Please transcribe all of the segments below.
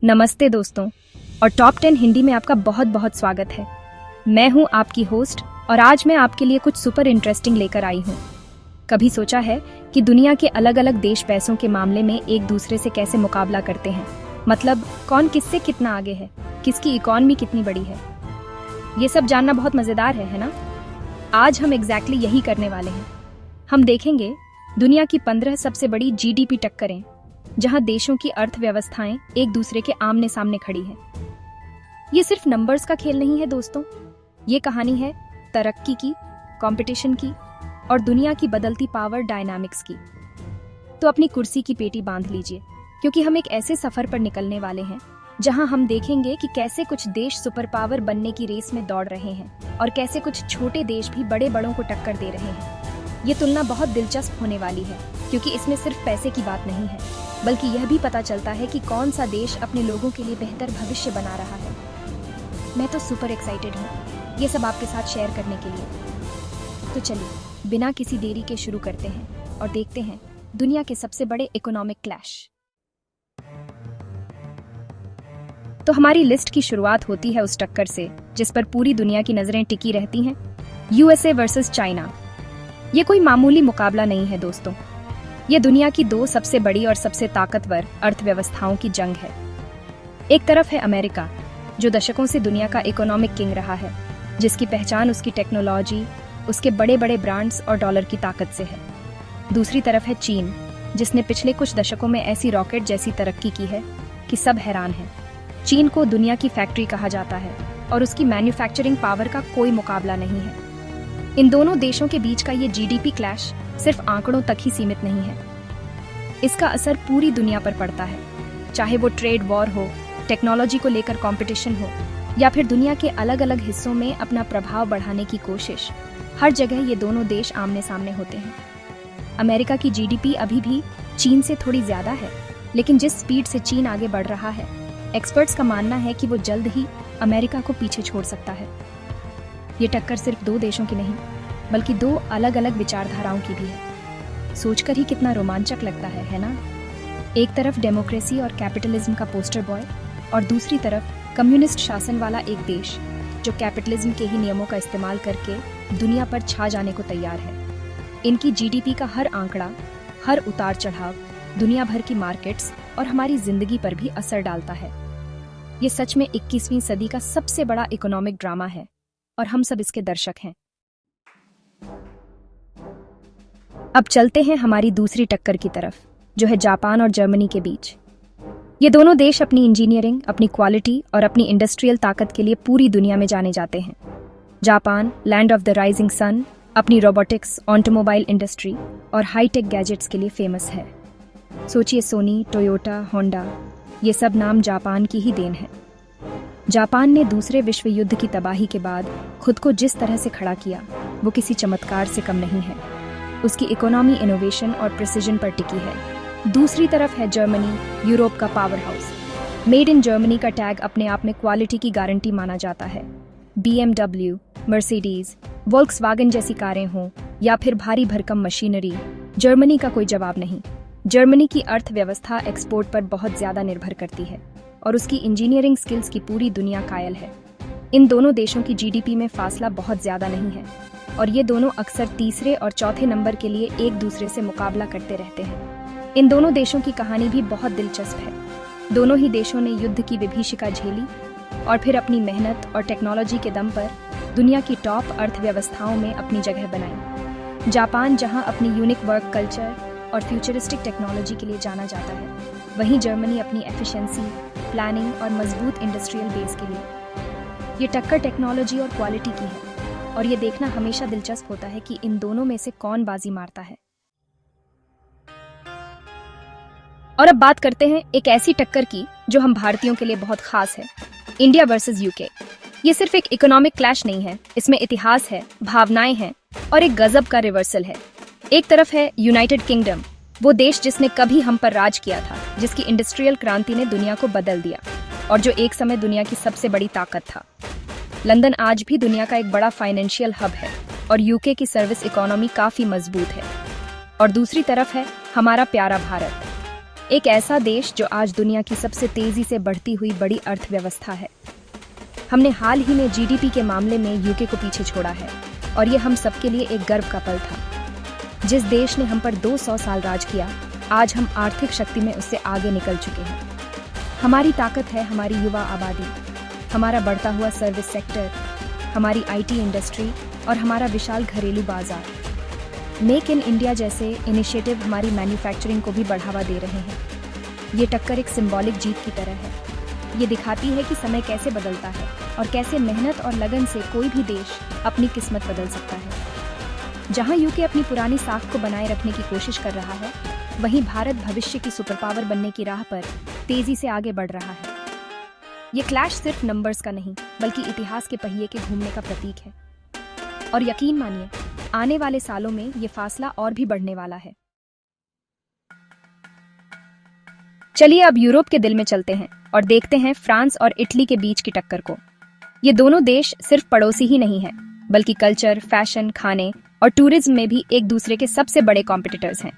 नमस्ते दोस्तों, और टॉप 10 हिंदी में आपका बहुत बहुत स्वागत है। मैं हूं आपकी होस्ट और आज मैं आपके लिए कुछ सुपर इंटरेस्टिंग लेकर आई हूं। कभी सोचा है कि दुनिया के अलग अलग देश पैसों के मामले में एक दूसरे से कैसे मुकाबला करते हैं? मतलब कौन किससे कितना आगे है, किसकी इकॉनमी कितनी बड़ी है। ये सब जानना बहुत मजेदार है ना? आज हम एग्जैक्टली यही करने वाले हैं। हम देखेंगे दुनिया की 15 सबसे बड़ी जीडीपी टक्करें, जहां देशों की अर्थव्यवस्थाएं एक दूसरे के आमने सामने खड़ी हैं। ये सिर्फ नंबर्स का खेल नहीं है दोस्तों, ये कहानी है तरक्की की, कंपटीशन की और दुनिया की बदलती पावर डायनामिक्स की। तो अपनी कुर्सी की पेटी बांध लीजिए, क्योंकि हम एक ऐसे सफर पर निकलने वाले हैं जहां हम देखेंगे कि कैसे कुछ देश सुपर पावर बनने की रेस में दौड़ रहे हैं और कैसे कुछ छोटे देश भी बड़े बड़ों को टक्कर दे रहे हैं। ये तुलना बहुत दिलचस्प होने वाली है, क्योंकि इसमें सिर्फ पैसे की बात नहीं है, बल्कि यह भी पता चलता है कि कौन सा देश अपने लोगों के लिए बेहतर भविष्य बना रहा है। मैं तो सुपर एक्साइटेड हूँ ये सब आपके साथ शेयर करने के लिए। तो चलिए बिना किसी देरी के शुरू करते हैं और देखते हैं दुनिया के सबसे बड़े इकोनॉमिक क्लैश। तो हमारी लिस्ट की शुरुआत होती है उस टक्कर से जिस पर पूरी दुनिया की नजरें टिकी रहती हैं, यूएसए वर्सेस चाइना। ये कोई मामूली मुकाबला नहीं है दोस्तों, ये दुनिया की दो सबसे बड़ी और सबसे ताकतवर अर्थव्यवस्थाओं की जंग है। एक तरफ है अमेरिका, जो दशकों से दुनिया का इकोनॉमिक किंग रहा है, जिसकी पहचान उसकी टेक्नोलॉजी, उसके बड़े बड़े ब्रांड्स और डॉलर की ताकत से है। दूसरी तरफ है चीन, जिसने पिछले कुछ दशकों में ऐसी रॉकेट जैसी तरक्की की है कि सब हैरान हैं। चीन को दुनिया की फैक्ट्री कहा जाता है और उसकी मैन्युफैक्चरिंग पावर का कोई मुकाबला नहीं है। इन दोनों देशों के बीच का ये जीडीपी क्लैश सिर्फ आंकड़ों तक ही सीमित नहीं है, इसका असर पूरी दुनिया पर पड़ता है। चाहे वो ट्रेड वॉर हो, टेक्नोलॉजी को लेकर कंपटीशन हो, या फिर दुनिया के अलग अलग हिस्सों में अपना प्रभाव बढ़ाने की कोशिश, हर जगह ये दोनों देश आमने सामने होते हैं। अमेरिका की जीडीपी अभी भी चीन से थोड़ी ज्यादा है, लेकिन जिस स्पीड से चीन आगे बढ़ रहा है, एक्सपर्ट्स का मानना है कि वो जल्द ही अमेरिका को पीछे छोड़ सकता है। ये टक्कर सिर्फ दो देशों की नहीं, बल्कि दो अलग अलग विचारधाराओं की भी है। सोचकर ही कितना रोमांचक लगता है ना? एक तरफ डेमोक्रेसी और कैपिटलिज्म का पोस्टर बॉय, और दूसरी तरफ कम्युनिस्ट शासन वाला एक देश जो कैपिटलिज्म के ही नियमों का इस्तेमाल करके दुनिया पर छा जाने को तैयार है। इनकी जीडीपी का हर आंकड़ा, हर उतार चढ़ाव दुनिया भर की मार्केट्स और हमारी जिंदगी पर भी असर डालता है। ये सच में 21वीं सदी का सबसे बड़ा इकोनॉमिक ड्रामा है और हम सब इसके दर्शक हैं। अब चलते हैं हमारी दूसरी टक्कर की तरफ, जो है जापान और जर्मनी के बीच। ये दोनों देश अपनी इंजीनियरिंग, अपनी क्वालिटी और अपनी इंडस्ट्रियल ताकत के लिए पूरी दुनिया में जाने जाते हैं। Japan, land of the rising sun, अपनी रोबोटिक्स, ऑटोमोबाइल इंडस्ट्री और हाईटेक गैजेट्स के लिए फेमस है। सोचिए, सोनी, टोयोटा, होंडा, ये सब नाम जापान की ही देन है। जापान ने दूसरे विश्व युद्ध की तबाही के बाद खुद को जिस तरह से खड़ा किया, वो किसी चमत्कार से कम नहीं है। उसकी इकोनॉमी इनोवेशन और प्रिसीजन पर टिकी है। दूसरी तरफ है जर्मनी, यूरोप का power house. Made in Germany का टैग अपने आप में क्वालिटी की गारंटी माना जाता है। BMW, मर्सिडीज, वोल्क्सवैगन जैसी कारें हों या फिर भारी भरकम मशीनरी, जर्मनी का कोई जवाब नहीं। जर्मनी की अर्थव्यवस्था एक्सपोर्ट पर बहुत ज्यादा निर्भर करती है और उसकी इंजीनियरिंग स्किल्स की पूरी दुनिया कायल है। इन दोनों देशों की जीडीपी में फासला बहुत ज्यादा नहीं है और ये दोनों अक्सर तीसरे और चौथे नंबर के लिए एक दूसरे से मुकाबला करते रहते हैं। इन दोनों देशों की कहानी भी बहुत दिलचस्प है। दोनों ही देशों ने युद्ध की विभीषिका झेली और फिर अपनी मेहनत और टेक्नोलॉजी के दम पर दुनिया की टॉप अर्थव्यवस्थाओं में अपनी जगह बनाई। जापान जहां अपनी यूनिक वर्क कल्चर और फ्यूचरिस्टिक टेक्नोलॉजी के लिए जाना जाता है, वहीं जर्मनी अपनी एफिशिएंसी, प्लानिंग और मजबूत इंडस्ट्रियल बेस के लिए। ये टक्कर टेक्नोलॉजी और क्वालिटी की है और ये देखना हमेशा दिलचस्प होता है कि इन दोनों में से कौन बाजी मारता है। और अब बात करते हैं एक ऐसी टक्कर की जो हम भारतीयों के लिए बहुत खास है, इंडिया वर्सेस यूके। ये सिर्फ एक इकोनॉमिक क्लैश नहीं है, इसमें इतिहास है, भावनाएं हैं और एक गजब का रिवर्सल है। एक तरफ है यूनाइटेड किंगडम, वो देश जिसने कभी हम पर राज किया था, जिसकी इंडस्ट्रियल क्रांति ने दुनिया को बदल दिया और जो एक समय दुनिया की सबसे बड़ी ताकत था। लंदन आज भी दुनिया का एक बड़ा फाइनेंशियल हब है और यूके की सर्विस इकोनॉमी काफी मजबूत है। और दूसरी तरफ है हमारा प्यारा भारत, एक ऐसा देश जो आज दुनिया की सबसे तेजी से बढ़ती हुई बड़ी अर्थव्यवस्था है। हमने हाल ही में जीडीपी के मामले में यूके को पीछे छोड़ा है और ये हम सबके लिए एक गर्व का पल था। जिस देश ने हम पर 200 साल राज किया, आज हम आर्थिक शक्ति में उससे आगे निकल चुके हैं। हमारी ताकत है हमारी युवा आबादी, हमारा बढ़ता हुआ सर्विस सेक्टर, हमारी आईटी इंडस्ट्री और हमारा विशाल घरेलू बाजार। मेक इन इंडिया जैसे इनिशिएटिव हमारी मैन्युफैक्चरिंग को भी बढ़ावा दे रहे हैं। ये टक्कर एक सिंबॉलिक जीत की तरह है। ये दिखाती है कि समय कैसे बदलता है और कैसे मेहनत और लगन से कोई भी देश अपनी किस्मत बदल सकता है। जहां यूके अपनी पुरानी साख को बनाए रखने की कोशिश कर रहा है, वहीं भारत भविष्य की सुपर पावर बनने की राह पर तेजी से आगे बढ़ रहा है। ये क्लैश सिर्फ नंबर्स का नहीं, बल्कि इतिहास के पहिए के घूमने का प्रतीक है। और यकीन मानिए, आने वाले सालों में ये फासला और भी बढ़ने वाला है। चलिए अब यूरोप के दिल में चलते हैं और देखते हैं फ्रांस और इटली के बीच की टक्कर को। ये दोनों देश सिर्फ पड़ोसी ही नहीं हैं, बल्कि कल्चर, फैशन, खाने और टूरिज्म में भी एक दूसरे के सबसे बड़े कॉम्पिटिटर्स हैं।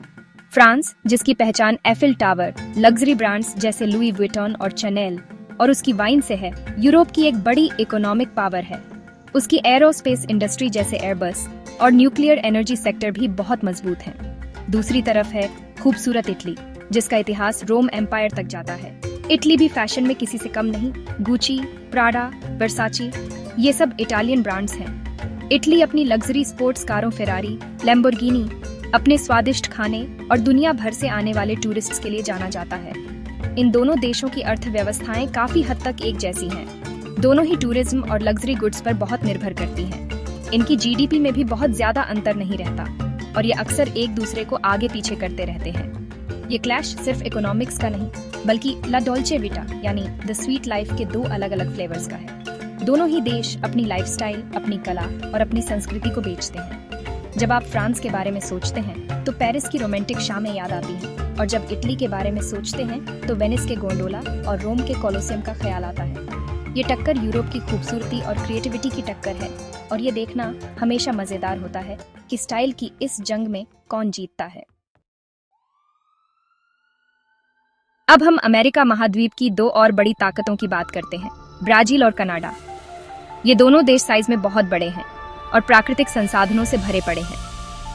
फ्रांस, जिसकी पहचान एफिल टावर, लग्जरी ब्रांड्स जैसे लुई विटॉन और चैनेल और उसकी वाइन से है, यूरोप की एक बड़ी इकोनॉमिक पावर है। उसकी एरोस्पेस इंडस्ट्री जैसे एयरबस और न्यूक्लियर एनर्जी सेक्टर भी बहुत मजबूत हैं। दूसरी तरफ है खूबसूरत इटली, जिसका इतिहास रोम एम्पायर तक जाता है। इटली भी फैशन में किसी से कम नहीं। गुची, प्राडा, वर्साची, ये सब इटालियन ब्रांड्स हैं। इटली अपनी लग्जरी स्पोर्ट्स कारों फेरारी, लैम्बोर्गिनी, अपने स्वादिष्ट खाने और दुनिया भर से आने वाले टूरिस्ट्स के लिए जाना जाता है। इन दोनों देशों की अर्थव्यवस्थाएं काफी हद तक एक जैसी हैं। दोनों ही टूरिज्म और लग्जरी गुड्स पर बहुत निर्भर करती हैं। इनकी जीडीपी में भी बहुत ज्यादा अंतर नहीं रहता और ये अक्सर एक दूसरे को आगे पीछे करते रहते हैं। ये क्लैश सिर्फ इकोनॉमिक्स का नहीं, बल्कि ला डोल्चे विटा यानी द स्वीट लाइफ के दो अलग अलग फ्लेवर्स का है। दोनों ही देश अपनी लाइफस्टाइल, अपनी कला और अपनी संस्कृति को बेचते हैं। जब आप फ्रांस के बारे में सोचते हैं तो पेरिस की रोमांटिक शामें याद आती हैं, और जब इटली के बारे में सोचते हैं तो वेनिस के गोंडोला और रोम के कोलोसियम का ख्याल आता है। ये टक्कर यूरोप की खूबसूरती और क्रिएटिविटी की टक्कर है, और ये देखना हमेशा मजेदार होता है कि स्टाइल की इस जंग में कौन जीतता है। अब हम अमेरिका महाद्वीप की दो और बड़ी ताकतों की बात करते हैं, ब्राजील और कनाडा। ये दोनों देश साइज में बहुत बड़े हैं और प्राकृतिक संसाधनों से भरे पड़े हैं,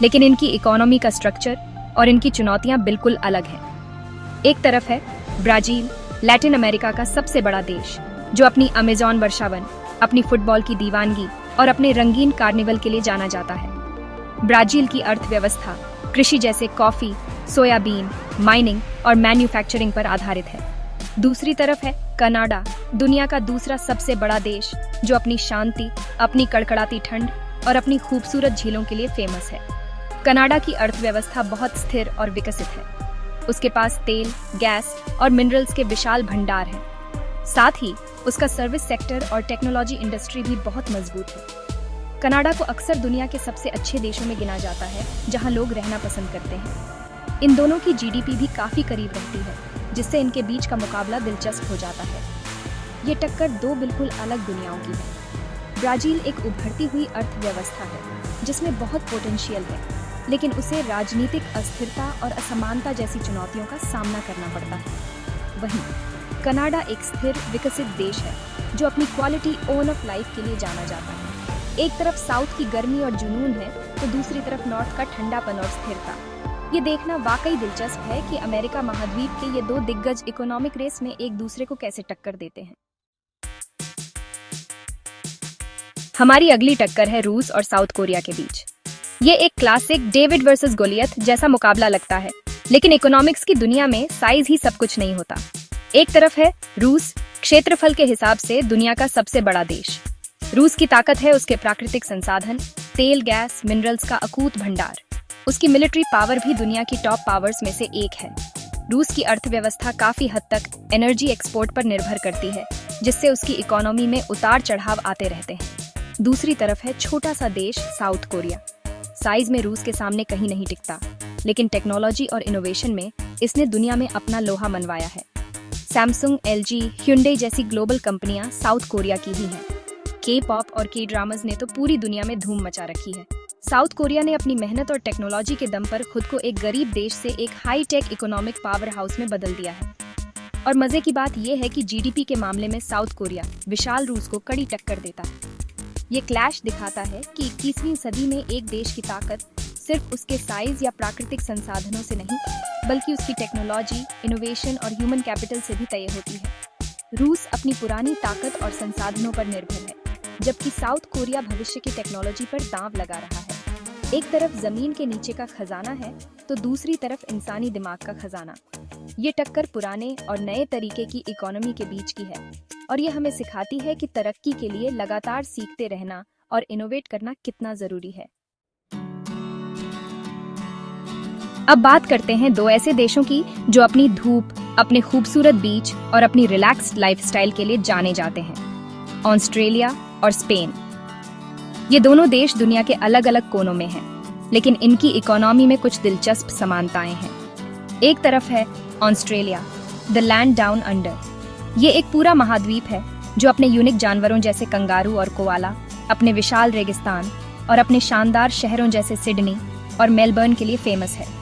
लेकिन इनकी इकोनॉमी का स्ट्रक्चर और इनकी चुनौतियां बिल्कुल अलग हैं। एक तरफ है ब्राजील, लैटिन अमेरिका का सबसे बड़ा देश, जो अपनी अमेज़न वर्षावन, अपनी फुटबॉल की दीवानगी और अपने रंगीन कार्निवल के लिए जाना जाता है। ब्राजील की अर्थव्यवस्था कृषि जैसे कॉफी, सोयाबीन, माइनिंग और मैन्युफैक्चरिंग पर आधारित है। दूसरी तरफ है कनाडा, दुनिया का दूसरा सबसे बड़ा देश, जो अपनी शांति, अपनी कड़कड़ाती ठंड और अपनी खूबसूरत झीलों के लिए फेमस है। कनाडा की अर्थव्यवस्था बहुत स्थिर और विकसित है। उसके पास तेल, गैस और मिनरल्स के विशाल भंडार हैं। साथ ही उसका सर्विस सेक्टर और टेक्नोलॉजी इंडस्ट्री भी बहुत मजबूत है। कनाडा को अक्सर दुनिया के सबसे अच्छे देशों में गिना जाता है, जहां लोग रहना पसंद करते हैं। इन दोनों की जीडीपी भी काफी करीब रहती है, जिससे इनके बीच का मुकाबला दिलचस्प हो जाता है। ये टक्कर दो बिल्कुल अलग दुनियाओं की है। ब्राजील एक उभरती हुई अर्थव्यवस्था है, जिसमें बहुत पोटेंशियल है, लेकिन उसे राजनीतिक अस्थिरता और असमानता जैसी चुनौतियों का सामना करना पड़ता है। वहीं कनाडा एक स्थिर, विकसित देश है, जो अपनी क्वालिटी ओन ऑफ लाइफ के लिए जाना जाता है। एक तरफ साउथ की गर्मी और जुनून है, तो दूसरी तरफ नॉर्थ का ठंडापन और स्थिरता। ये देखना वाकई दिलचस्प है कि अमेरिका महाद्वीप के ये दो दिग्गज इकोनॉमिक रेस में एक दूसरे को कैसे टक्कर देते हैं। हमारी अगली टक्कर है रूस और साउथ कोरिया के बीच। ये एक क्लासिक डेविड वर्सेस गोलियत जैसा मुकाबला लगता है, लेकिन इकोनॉमिक्स की दुनिया में साइज ही सब कुछ नहीं होता। एक तरफ है रूस, क्षेत्रफल के हिसाब से दुनिया का सबसे बड़ा देश। रूस की ताकत है उसके प्राकृतिक संसाधन, तेल, गैस, मिनरल्स का अकूत भंडार। उसकी मिलिट्री पावर भी दुनिया की टॉप पावर्स में से एक है। रूस की अर्थव्यवस्था काफी हद तक एनर्जी एक्सपोर्ट पर निर्भर करती है, जिससे उसकी इकोनॉमी में उतार चढ़ाव आते रहते हैं। दूसरी तरफ है छोटा सा देश साउथ कोरिया। साइज में रूस के सामने कहीं नहीं टिकता, लेकिन टेक्नोलॉजी और इनोवेशन में इसने दुनिया में अपना लोहा मनवाया है। सैमसंग, एलजी, ह्युंडई जैसी ग्लोबल कंपनियां साउथ कोरिया की ही हैं। के पॉप और के ड्रामास ने तो पूरी दुनिया में धूम मचा रखी है। साउथ कोरिया ने अपनी मेहनत और टेक्नोलॉजी के दम पर खुद को एक गरीब देश से एक high tech economic power house में बदल दिया है। और मजे की बात यह है कि जीडीपी के मामले में साउथ कोरिया विशाल रूस को कड़ी टक्कर देता है। ये क्लैश दिखाता है कि 21वीं सदी में एक देश की ताकत सिर्फ उसके साइज या प्राकृतिक संसाधनों से नहीं, बल्कि उसकी टेक्नोलॉजी, इनोवेशन और ह्यूमन कैपिटल से भी तय होती है। रूस अपनी पुरानी ताकत और संसाधनों पर निर्भर है, जबकि साउथ कोरिया भविष्य की टेक्नोलॉजी पर दांव लगा रहा है। एक तरफ जमीन के नीचे का खजाना है, तो दूसरी तरफ इंसानी दिमाग का खजाना। ये टक्कर पुराने और नए तरीके की इकोनॉमी के बीच की है, और ये हमें सिखाती है कि तरक्की के लिए लगातार सीखते रहना और इनोवेट करना कितना जरूरी है। अब बात करते हैं दो ऐसे देशों की जो अपनी धूप, अपने खूबसूरत बीच और अपनी रिलैक्स्ड लाइफस्टाइल के लिए जाने जाते हैं, ऑस्ट्रेलिया और स्पेन। ये दोनों देश दुनिया के अलग अलग कोनों में हैं, लेकिन इनकी इकोनॉमी में कुछ दिलचस्प समानताएं हैं। एक तरफ है Australia, the land down under. ये एक पूरा महाद्वीप है जो अपने यूनिक जानवरों जैसे कंगारू और कोआला, अपने विशाल रेगिस्तान और अपने शानदार शहरों जैसे सिडनी और मेलबर्न के लिए फेमस है।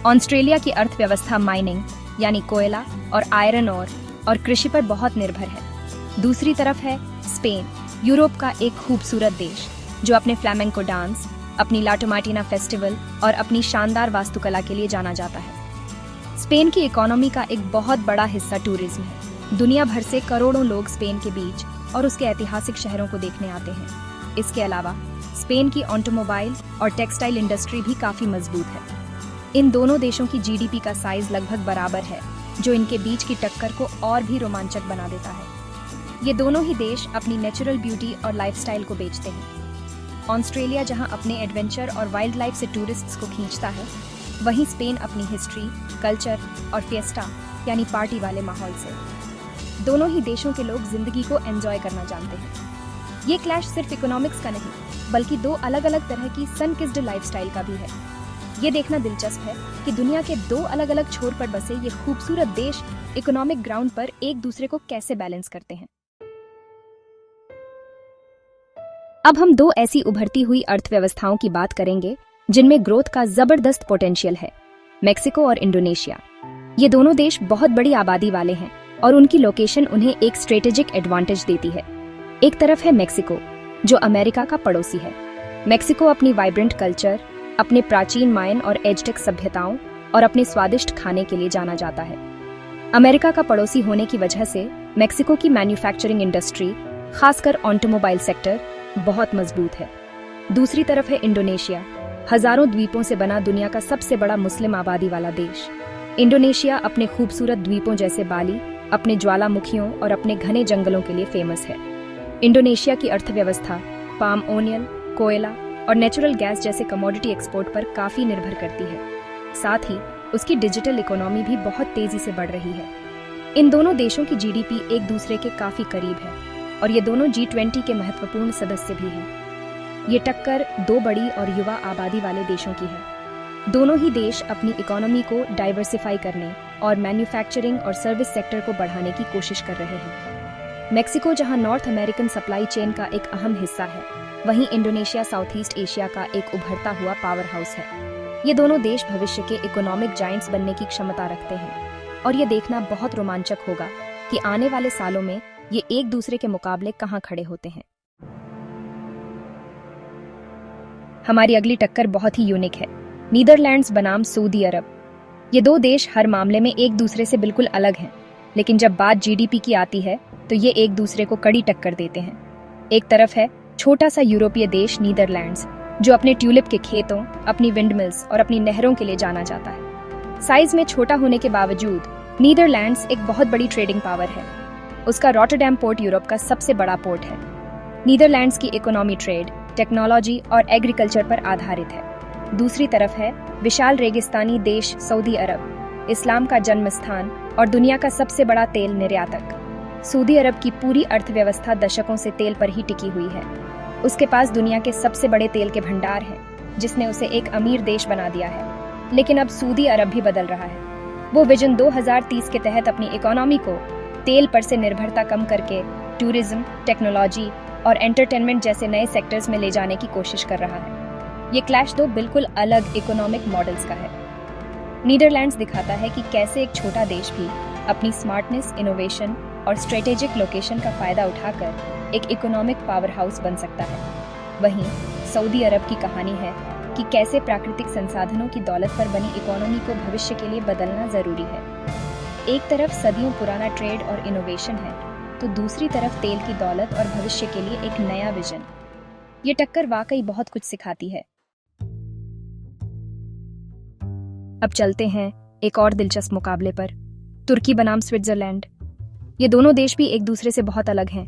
ऑस्ट्रेलिया की अर्थव्यवस्था माइनिंग यानी कोयला और आयरन और कृषि पर बहुत निर्भर है। दूसरी तरफ है स्पेन, यूरोप का एक खूबसूरत देश जो अपने फ्लैमेंको डांस, अपनी ला टोमाटिना फेस्टिवल और अपनी शानदार वास्तुकला के लिए जाना जाता है। स्पेन की इकोनॉमी का एक बहुत बड़ा हिस्सा टूरिज्म है। दुनिया भर से करोड़ों लोग स्पेन के बीच और उसके ऐतिहासिक शहरों को देखने आते हैं। इसके अलावा स्पेन की ऑटोमोबाइल और टेक्सटाइल इंडस्ट्री भी काफी मजबूत है। इन दोनों देशों की जीडीपी का साइज लगभग बराबर है, जो इनके बीच की टक्कर को और भी रोमांचक बना देता है। ये दोनों ही देश अपनी नेचुरल ब्यूटी और लाइफस्टाइल को बेचते हैं। ऑस्ट्रेलिया जहां अपने एडवेंचर और वाइल्ड लाइफ से टूरिस्ट्स को खींचता है, वहीं स्पेन अपनी हिस्ट्री, कल्चर और फिएस्टा यानी पार्टी वाले माहौल से। दोनों ही देशों के लोग जिंदगी को एंजॉय करना जानते हैं। ये क्लैश सिर्फ इकोनॉमिक्स का नहीं, बल्कि दो अलग अलग तरह की सन-किस्ड लाइफस्टाइल का भी है। ये देखना दिलचस्प है कि दुनिया के दो अलग अलग छोर पर बसे ये खूबसूरत देश इकोनॉमिक ग्राउंड पर एक दूसरे को कैसे बैलेंस करते हैं। अब हम दो ऐसी उभरती हुई अर्थव्यवस्थाओं की बात करेंगे जिनमें ग्रोथ का जबरदस्त पोटेंशियल है, मेक्सिको और इंडोनेशिया। ये दोनों देश बहुत बड़ी आबादी वाले हैं और उनकी लोकेशन उन्हें एक स्ट्रेटेजिक एडवांटेज देती है। एक तरफ है मेक्सिको, जो अमेरिका का पड़ोसी है। मेक्सिको अपनी वाइब्रेंट कल्चर, अपने प्राचीन मायन और एज़टेक सभ्यताओं और अपने स्वादिष्ट खाने के लिए जाना जाता है। अमेरिका का पड़ोसी होने की वजह से मेक्सिको की मैन्युफैक्चरिंग इंडस्ट्री, खासकर ऑटोमोबाइल सेक्टर, बहुत मजबूत है। दूसरी तरफ है इंडोनेशिया, हजारों द्वीपों से बना दुनिया का सबसे बड़ा मुस्लिम आबादी वाला देश। इंडोनेशिया अपने खूबसूरत द्वीपों जैसे बाली, अपने ज्वालामुखियों और अपने घने जंगलों के लिए फेमस है। इंडोनेशिया की अर्थव्यवस्था पाम ऑयल, कोयला और नेचुरल गैस जैसे कमोडिटी एक्सपोर्ट पर काफी निर्भर करती है। साथ ही उसकी डिजिटल इकोनॉमी भी बहुत तेजी से बढ़ रही है। इन दोनों देशों की जीडीपी एक दूसरे के काफी करीब है और ये दोनों G20 के महत्वपूर्ण सदस्य भी हैं। ये टक्कर दो बड़ी और युवा आबादी वाले देशों की है। दोनों ही देश अपनी इकोनॉमी को डाइवर्सिफाई करने और मैन्युफैक्चरिंग और सर्विस सेक्टर को बढ़ाने की कोशिश कर रहे हैं। मेक्सिको जहां नॉर्थ अमेरिकन सप्लाई चेन का एक अहम हिस्सा है, वहीं इंडोनेशिया साउथ ईस्ट एशिया का एक उभरता हुआ पावर हाउस है। ये दोनों देश भविष्य के इकोनॉमिक जायंट्स बनने की क्षमता रखते हैं और ये देखना बहुत रोमांचक होगा कि आने वाले सालों में ये एक दूसरे के मुकाबले कहां खड़े होते हैं। हमारी अगली टक्कर बहुत ही यूनिक है, नीदरलैंड्स बनाम सऊदी अरब। ये दो देश हर मामले में एक दूसरे से बिल्कुल अलग हैं, लेकिन जब बात जीडीपी की आती है तो ये एक दूसरे को कड़ी टक्कर देते हैं। एक तरफ है छोटा सा यूरोपीय देश नीदरलैंड्स, जो अपने ट्यूलिप के खेतों, अपनी विंडमिल्स और अपनी नहरों के लिए जाना जाता है। साइज में छोटा होने के बावजूद नीदरलैंड्स एक बहुत बड़ी ट्रेडिंग पावर है। उसका रॉटरडैम पोर्ट यूरोप का सबसे बड़ा पोर्ट है। नीदरलैंड्स की इकोनॉमी ट्रेड, टेक्नोलॉजी और एग्रीकल्चर पर आधारित है। दूसरी तरफ है विशाल रेगिस्तानी देश सऊदी अरब, इस्लाम का जन्म स्थान और दुनिया का सबसे बड़ा तेल निर्यातक। सऊदी अरब की पूरी अर्थव्यवस्था दशकों से तेल पर ही टिकी हुई है। उसके पास दुनिया के सबसे बड़े तेल के भंडार हैं, जिसने उसे एक अमीर देश बना दिया है। लेकिन अब सऊदी अरब भी बदल रहा है। वो विजन 2030 के तहत अपनी इकोनॉमी को तेल पर से निर्भरता कम करके टूरिज्म, टेक्नोलॉजी और एंटरटेनमेंट जैसे नए सेक्टर्स में ले जाने की कोशिश कर रहा है। ये क्लैश दो बिल्कुल अलग इकोनॉमिक मॉडल्स का है। नीदरलैंड्स दिखाता है कि कैसे एक छोटा देश भी अपनी स्मार्टनेस, इनोवेशन और स्ट्रेटेजिक लोकेशन का फायदा उठाकर एक इकोनॉमिक पावर हाउस बन सकता है। वहीं सऊदी अरब की कहानी है कि कैसे प्राकृतिक संसाधनों की दौलत पर बनी इकोनॉमी को भविष्य के लिए बदलना जरूरी है। एक तरफ सदियों पुराना ट्रेड और इनोवेशन है, तो दूसरी तरफ तेल की दौलत और भविष्य के लिए एक नया विजन। ये टक्कर वाकई बहुत कुछ सिखाती है। अब चलते हैं एक और दिलचस्प मुकाबले पर, तुर्की बनाम स्विट्जरलैंड। ये दोनों देश भी एक दूसरे से बहुत अलग हैं,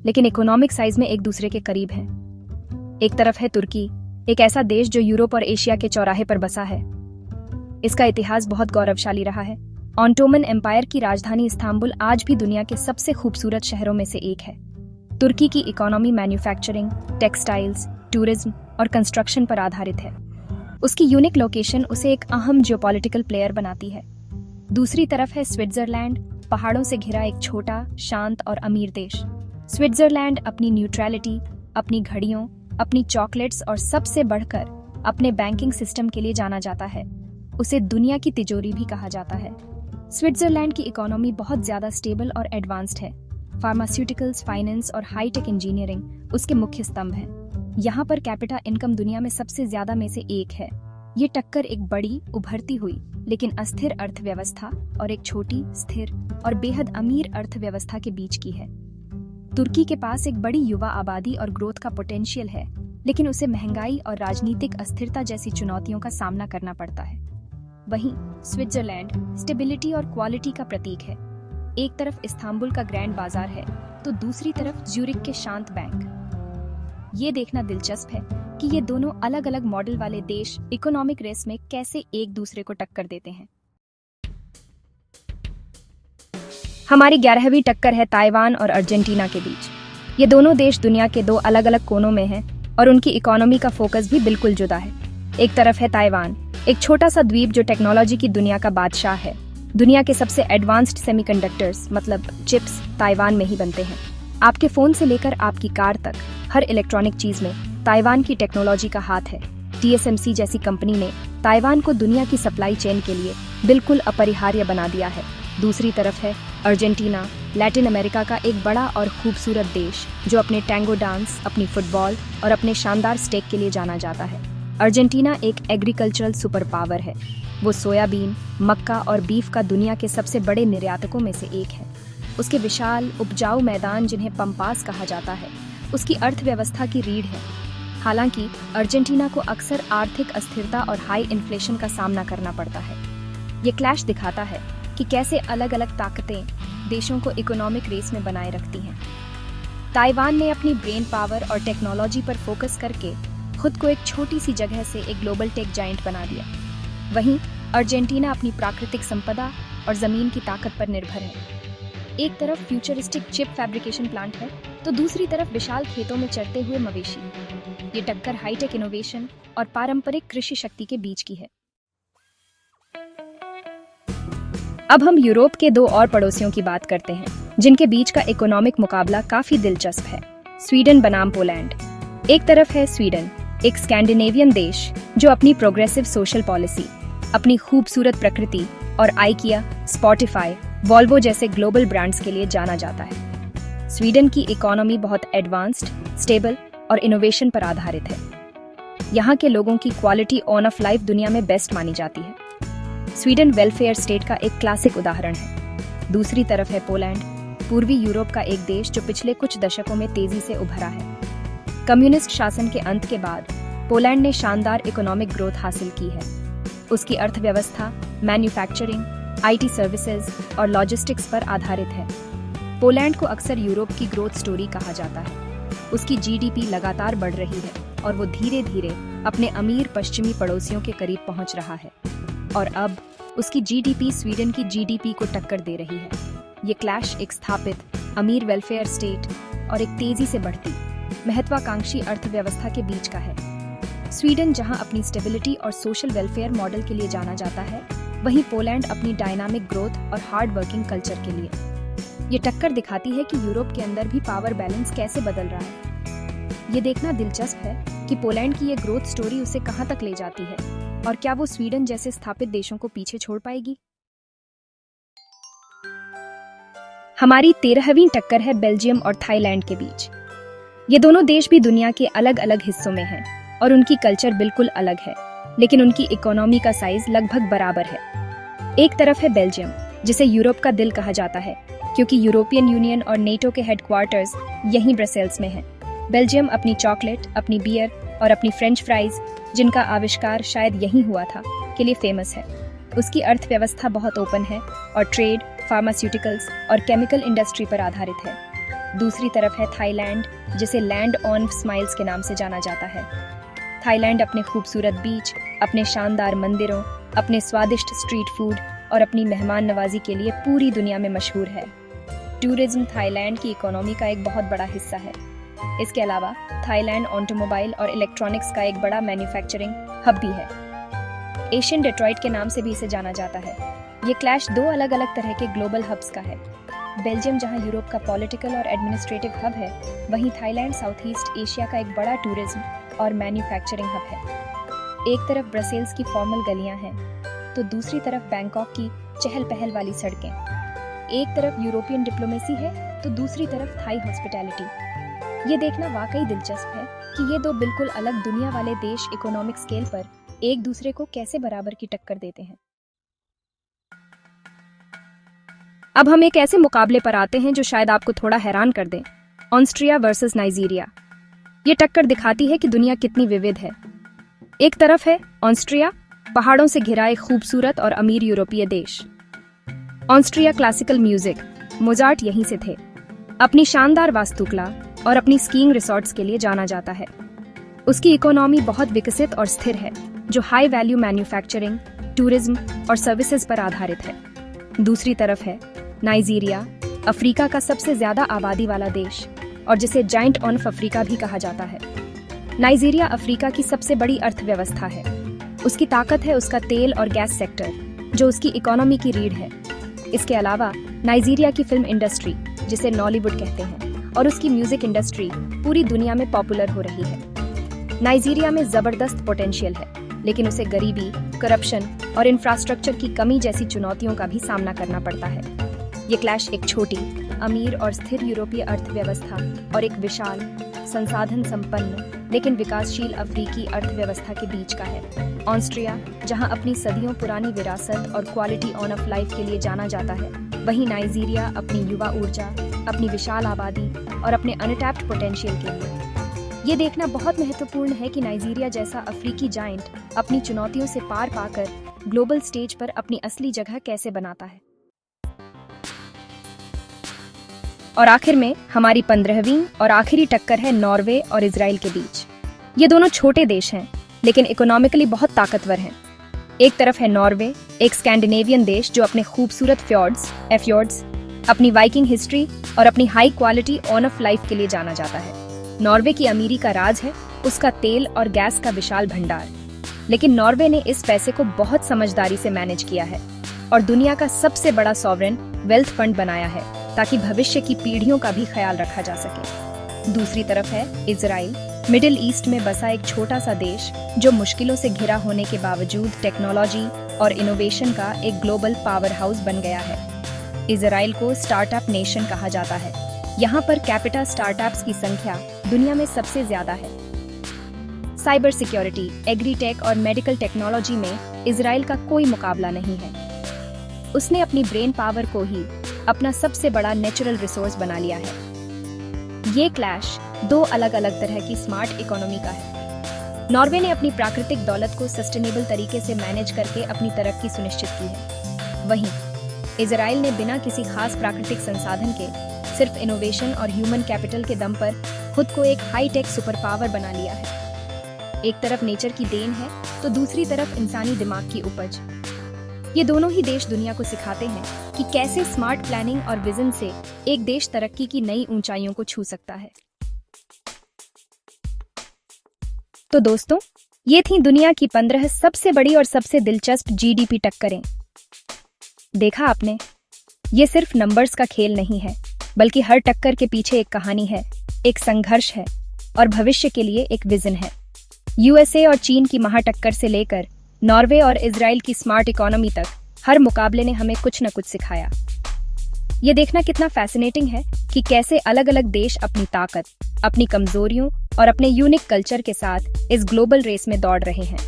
लेकिन इकोनॉमिक साइज में एक दूसरे के करीब हैं। एक तरफ है तुर्की, एक ऐसा देश जो यूरोप और एशिया के चौराहे पर बसा है। इसका इतिहास बहुत गौरवशाली रहा है। ऑटोमन एम्पायर की राजधानी इस्तांबुल आज भी दुनिया के सबसे खूबसूरत शहरों में से एक है। तुर्की की इकोनॉमी मैन्युफैक्चरिंग, टेक्सटाइल्स, टूरिज्म और कंस्ट्रक्शन पर आधारित है। उसकी यूनिक लोकेशन उसे एक अहम जियोपॉलिटिकल प्लेयर बनाती है। दूसरी तरफ है स्विट्जरलैंड, पहाड़ों से घिरा एक छोटा, शांत और अमीर देश। स्विट्जरलैंड अपनी न्यूट्रलिटी, अपनी घड़ियों, अपनी चॉकलेट्स और सबसे बढ़कर अपने बैंकिंग सिस्टम के लिए जाना जाता है। उसे दुनिया की तिजोरी भी कहा जाता है। स्विट्जरलैंड की इकोनॉमी बहुत ज्यादा स्टेबल और एडवांस्ड है। फार्मास्यूटिकल्स, फाइनेंस और हाईटेक इंजीनियरिंग उसके मुख्य स्तंभ हैं। यहाँ पर कैपिटा इनकम दुनिया में सबसे ज्यादा में से एक है। ये टक्कर एक बड़ी, उभरती हुई लेकिन अस्थिर अर्थव्यवस्था और एक छोटी, स्थिर और बेहद अमीर अर्थव्यवस्था के बीच की है। तुर्की के पास एक बड़ी युवा आबादी और ग्रोथ का पोटेंशियल है, लेकिन उसे महंगाई और राजनीतिक अस्थिरता जैसी चुनौतियों का सामना करना पड़ता है। वहीं स्विट्जरलैंड स्टेबिलिटी और क्वालिटी का प्रतीक है। एक तरफ इस्तांबुल का ग्रैंड बाजार है, तो दूसरी तरफ ज्यूरिख के शांत बैंक। ये देखना दिलचस्प है कि ये दोनों अलग अलग मॉडल वाले देश इकोनॉमिक रेस में कैसे एक दूसरे को टक्कर देते हैं। हमारी 11वीं टक्कर है ताइवान और अर्जेंटीना के बीच। ये दोनों देश दुनिया के दो अलग अलग कोनों में हैं और उनकी इकोनॉमी का फोकस भी बिल्कुल जुदा है। एक तरफ है ताइवान, एक छोटा सा द्वीप जो टेक्नोलॉजी की दुनिया का बादशाह है। दुनिया के सबसे एडवांस्ड सेमीकंडक्टर्स मतलब चिप्स ताइवान में ही बनते हैं। आपके फोन से लेकर आपकी कार तक हर इलेक्ट्रॉनिक चीज में ताइवान की टेक्नोलॉजी का हाथ है। TSMC जैसी कंपनी ने ताइवान को दुनिया की सप्लाई चेन के लिए बिल्कुल अपरिहार्य बना दिया है। दूसरी तरफ है अर्जेंटीना, लैटिन अमेरिका का एक बड़ा और खूबसूरत देश जो अपने टैंगो डांस, अपनी फुटबॉल और अपने शानदार स्टेक के लिए जाना जाता है। अर्जेंटीना एक एग्रीकल्चरल सुपर पावर है। वो सोयाबीन, मक्का और बीफ का दुनिया के सबसे बड़े निर्यातकों में से एक है। उसके विशाल उपजाऊ मैदान, जिन्हें पम्पास कहा जाता है, उसकी अर्थव्यवस्था की रीढ़ है। हालांकि अर्जेंटीना को अक्सर आर्थिक अस्थिरता और हाई इन्फ्लेशन का सामना करना पड़ता है। ये क्लैश दिखाता है कि कैसे अलग अलग ताकतें देशों को इकोनॉमिक रेस में बनाए रखती हैं। ताइवान ने अपनी ब्रेन पावर और टेक्नोलॉजी पर फोकस करके खुद को एक छोटी सी जगह से एक ग्लोबल टेक जायंट बना दिया। वहीं अर्जेंटीना अपनी प्राकृतिक संपदा और जमीन की ताकत पर निर्भर है। एक तरफ फ्यूचरिस्टिक चिप फैब्रिकेशन प्लांट है, तो दूसरी तरफ विशाल खेतों में चरते हुए मवेशी। ये टक्कर हाईटेक इनोवेशन और पारंपरिक कृषि शक्ति के बीच की है। अब हम यूरोप के दो और पड़ोसियों की बात करते हैं, जिनके बीच का इकोनॉमिक मुकाबला काफी दिलचस्प है। स्वीडन बनाम पोलैंड। एक तरफ है स्वीडन, एक स्कैंडिनेवियन देश जो अपनी प्रोग्रेसिव सोशल पॉलिसी, अपनी खूबसूरत प्रकृति और आइकिया, स्पॉटिफाई, वॉल्वो जैसे ग्लोबल ब्रांड्स के लिए जाना जाता है। स्वीडन की इकोनॉमी बहुत एडवांस्ड, स्टेबल और इनोवेशन पर आधारित है। यहाँ के लोगों की क्वालिटी ऑन ऑफ लाइफ दुनिया में बेस्ट मानी जाती है। स्वीडन वेलफेयर स्टेट का एक क्लासिक उदाहरण है। दूसरी तरफ है पोलैंड, पूर्वी यूरोप का एक देश जो पिछले कुछ दशकों में तेजी से उभरा है। कम्युनिस्ट शासन के अंत के बाद पोलैंड ने शानदार इकोनॉमिक ग्रोथ हासिल की है। उसकी अर्थव्यवस्था मैन्युफैक्चरिंग, IT सर्विसेज और लॉजिस्टिक्स पर आधारित है। पोलैंड को अक्सर यूरोप की ग्रोथ स्टोरी कहा जाता है। उसकी GDP लगातार बढ़ रही है और वो धीरे धीरे अपने अमीर पश्चिमी पड़ोसियों के करीब पहुंच रहा है। और अब उसकी GDP स्वीडन की GDP को टक्कर दे रही है। ये क्लैश एक स्थापित, अमीर वेलफेयर स्टेट और एक तेजी से बढ़ती, महत्वाकांक्षी अर्थव्यवस्था के बीच का है। स्वीडन जहां अपनी स्टेबिलिटी और सोशल वेलफेयर मॉडल के लिए जाना जाता है, वहीं पोलैंड अपनी डायनामिक ग्रोथ और हार्ड वर्किंग कल्चर के लिए। ये टक्कर दिखाती है कि यूरोप के अंदर भी पावर बैलेंस कैसे बदल रहा है। ये देखना दिलचस्प है कि पोलैंड की ये ग्रोथ स्टोरी उसे कहां तक ले जाती है और क्या वो स्वीडन जैसे स्थापित देशों को पीछे छोड़ पाएगी। हमारी 13वीं टक्कर है बेल्जियम और थाईलैंड के बीच। ये दोनों देश भी दुनिया के अलग अलग हिस्सों में हैं और उनकी कल्चर बिल्कुल अलग है, लेकिन उनकी इकोनॉमी का साइज लगभग बराबर है। एक तरफ है बेल्जियम, जिसे यूरोप का दिल कहा जाता है क्योंकि यूरोपियन यूनियन और नेटो के हेडक्वार्टर्स यहीं ब्रसेल्स में हैं। बेल्जियम अपनी चॉकलेट, अपनी बियर और अपनी फ्रेंच फ्राइज, जिनका आविष्कार शायद यहीं हुआ था, के लिए फेमस है। उसकी अर्थव्यवस्था बहुत ओपन है और ट्रेड, फार्मास्यूटिकल्स और केमिकल इंडस्ट्री पर आधारित है। दूसरी तरफ है थाईलैंड, जिसे लैंड ऑन स्माइल्स के नाम से जाना जाता है। थाईलैंड अपने खूबसूरत बीच, अपने शानदार मंदिरों, अपने स्वादिष्ट स्ट्रीट फूड और अपनी मेहमान नवाजी के लिए पूरी दुनिया में मशहूर है। टूरिज्म थाईलैंड की इकोनॉमी का एक बहुत बड़ा हिस्सा है। इसके अलावा थाईलैंड ऑटोमोबाइल और इलेक्ट्रॉनिक्स का एक बड़ा मैन्युफैक्चरिंग हब भी है। एशियन डेट्रॉइट के नाम से भी इसे जाना जाता है। ये क्लैश दो अलग अलग तरह के ग्लोबल हब्स का है। बेल्जियम जहां यूरोप का पॉलिटिकल और एडमिनिस्ट्रेटिव हब है, वहीं थाईलैंड साउथ ईस्ट एशिया का एक बड़ा टूरिज्म और मैन्युफैक्चरिंग हब है। एक तरफ ब्रसेल्स की फॉर्मल गलियां हैं, तो दूसरी तरफ बैंकॉक की चहल पहल वाली सड़कें। एक तरफ यूरोपियन डिप्लोमेसी है, तो दूसरी तरफ थाई हॉस्पिटैलिटी। ये देखना वाकई दिलचस्प है कि ये दो बिल्कुल अलग दुनिया वाले देश इकोनॉमिक स्केल पर एक दूसरे को कैसे बराबर की टक्कर देते हैं। अब हम एक ऐसे मुकाबले पर आते हैं जो शायद आपको थोड़ा हैरान कर दे। Austria versus Nigeria. ये टक्कर दिखाती है कि दुनिया कितनी विविध है। एक तरफ है ऑस्ट्रिया, पहाड़ों से घिरा एक खूबसूरत और अमीर यूरोपीय देश। ऑस्ट्रिया क्लासिकल म्यूजिक, मोजार्ट यहीं से थे। अपनी शानदार वास्तुकला और अपनी स्कीइंग रिसॉर्ट्स के लिए जाना जाता है। उसकी इकोनॉमी बहुत विकसित और स्थिर है, जो हाई वैल्यू मैन्युफैक्चरिंग, टूरिज्म और सर्विसेज पर आधारित है। दूसरी तरफ है नाइजीरिया, अफ्रीका का सबसे ज्यादा आबादी वाला देश और जिसे जाइंट ऑफ अफ्रीका भी कहा जाता है। नाइजीरिया अफ्रीका की सबसे बड़ी अर्थव्यवस्था है। उसकी ताकत है उसका तेल और गैस सेक्टर, जो उसकी इकोनॉमी की रीढ़ है। इसके अलावा नाइजीरिया की फिल्म इंडस्ट्री, जिसे नॉलीवुड कहते हैं, और उसकी म्यूजिक इंडस्ट्री पूरी दुनिया में पॉपुलर हो रही है। नाइजीरिया में जबरदस्त पोटेंशियल है, लेकिन उसे गरीबी, करप्शन और इंफ्रास्ट्रक्चर की कमी जैसी चुनौतियों का भी सामना करना पड़ता है। ये क्लैश एक छोटी, अमीर और स्थिर यूरोपीय अर्थव्यवस्था और एक विशाल, संसाधन संपन्न लेकिन विकासशील अफ्रीकी अर्थव्यवस्था के बीच का है। ऑस्ट्रिया, जहां अपनी सदियों पुरानी विरासत और क्वालिटी ऑफ लाइफ के लिए जाना जाता है, वहीं नाइजीरिया अपनी युवा ऊर्जा, अपनी विशाल आबादी और अपने अनटैप्ड पोटेंशियल के लिए। ये देखना बहुत महत्वपूर्ण है कि नाइजीरिया जैसा अफ्रीकी जायंट अपनी चुनौतियों से पार पाकर ग्लोबल स्टेज पर अपनी असली जगह कैसे बनाता है। और आखिर में हमारी 15वीं और आखिरी टक्कर है नॉर्वे और इजराइल के बीच। ये दोनों छोटे देश हैं, लेकिन इकोनॉमिकली बहुत ताकतवर हैं। एक तरफ है नॉर्वे, एक स्कैंडिनेवियन देश जो अपने खूबसूरत फ्योर्ड्स, अपनी वाइकिंग हिस्ट्री और अपनी हाई क्वालिटी ऑफ लाइफ के लिए जाना जाता है। नॉर्वे की अमीरी का राज है उसका तेल और गैस का विशाल भंडार, लेकिन नॉर्वे ने इस पैसे को बहुत समझदारी से मैनेज किया है और दुनिया का सबसे बड़ा सॉवरेन वेल्थ फंड बनाया है, ताकि भविष्य की पीढ़ियों का भी ख्याल रखा जा सके। दूसरी तरफ है इजराइल, मिडिल ईस्ट में बसा एक छोटा सा देश जो मुश्किलों से घिरा होने के बावजूद टेक्नोलॉजी और इनोवेशन का एक ग्लोबल पावर हाउस बन गया है। इजराइल को स्टार्टअप नेशन कहा जाता है। यहाँ पर कैपिटा स्टार्टअप्स की संख्या दुनिया में सबसे ज्यादा है। साइबर सिक्योरिटी, एग्रीटेक और मेडिकल टेक्नोलॉजी में इजराइल का कोई मुकाबला नहीं है। उसने अपनी ब्रेन पावर को ही अपना सबसे बड़ा नेचुरल रिसोर्स बना लिया है। ये क्लैश दो अलग अलग तरह की स्मार्ट इकोनॉमी का है। नॉर्वे ने अपनी प्राकृतिक दौलत को सस्टेनेबल तरीके से मैनेज करके अपनी तरक्की सुनिश्चित की है। वहीं इजराइल ने बिना किसी खास प्राकृतिक संसाधन के सिर्फ इनोवेशन और ह्यूमन कैपिटल के दम पर खुद को एक हाई टेक सुपर पावर बना लिया है। एक तरफ नेचर की देन है, तो दूसरी तरफ इंसानी दिमाग की उपज। ये दोनों ही देश दुनिया को सिखाते हैं कि कैसे स्मार्ट प्लानिंग और विजन से एक देश तरक्की की नई ऊंचाइयों को छू सकता है। तो दोस्तों, ये थी दुनिया की 15 सबसे बड़ी और सबसे दिलचस्प जीडीपी टक्करें। देखा आपने, ये सिर्फ नंबर्स का खेल नहीं है, बल्कि हर टक्कर के पीछे एक कहानी है, एक संघर्ष है और भविष्य के लिए एक विजन है। यूएसए और चीन की महाटक्कर से लेकर नॉर्वे और इजराइल की स्मार्ट इकोनॉमी तक हर मुकाबले ने हमें कुछ न कुछ सिखाया। ये देखना कितना फैसिनेटिंग है कि कैसे अलग अलग देश अपनी ताकत, अपनी कमजोरियों और अपने यूनिक कल्चर के साथ इस ग्लोबल रेस में दौड़ रहे हैं।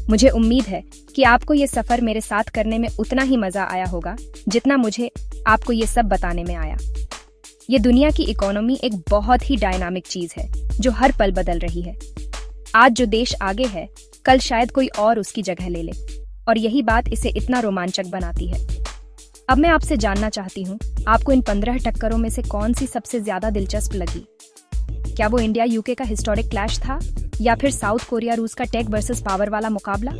मुझे उम्मीद है कि आपको ये सफर मेरे साथ करने में उतना ही मजा आया होगा जितना मुझे आपको ये सब बताने में आया। ये दुनिया की इकोनॉमी एक बहुत ही डायनामिक चीज है जो हर पल बदल रही है। आज जो देश आगे है, कल शायद कोई और उसकी जगह ले ले, और यही बात इसे इतना रोमांचक बनाती है। अब मैं आपसे जानना चाहती हूँ, आपको इन 15 टक्करों में से कौन सी सबसे ज्यादा दिलचस्प लगी? क्या वो इंडिया यूके का हिस्टोरिक क्लैश था, या फिर साउथ कोरिया रूस का टेक वर्सेस पावर वाला मुकाबला?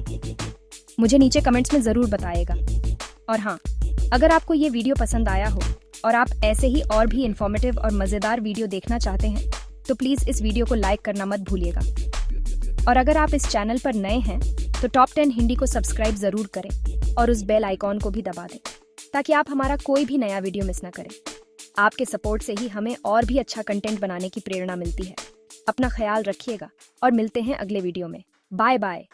मुझे नीचे कमेंट्स में जरूर बताइएगा। और हाँ, अगर आपको ये वीडियो पसंद आया हो और आप ऐसे ही और भी इंफॉर्मेटिव और मजेदार वीडियो देखना चाहते हैं तो प्लीज इस वीडियो को लाइक करना मत भूलिएगा। और अगर आप इस चैनल पर नए हैं तो टॉप 10 हिंदी को सब्सक्राइब जरूर करें और उस बेल आइकॉन को भी दबा दें ताकि आप हमारा कोई भी नया वीडियो मिस ना करें। आपके सपोर्ट से ही हमें और भी अच्छा कंटेंट बनाने की प्रेरणा मिलती है। अपना ख्याल रखिएगा और मिलते हैं अगले वीडियो में। Bye bye.